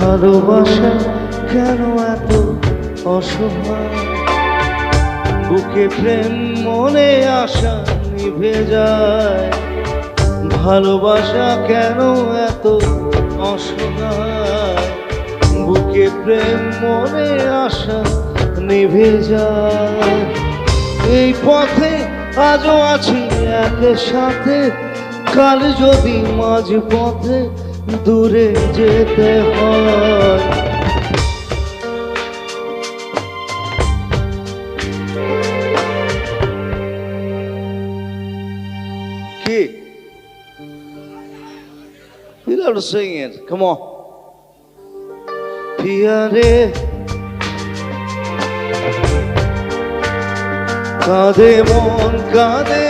ভালোবাসা কেন এত অসহায়, বুকে প্রেম মনে আশা নিভে যায়। ভালোবাসা কেন এত অসহায়, বুকে প্রেম মনে আশা নিভে যায়। এই পথে আজও আছি একের সাথে, কাল যদি মাঝ পথে দূরে যেতে হয়। কি? You have to sing it. Come on. পিয়ারে কাঁদে মন কাঁদে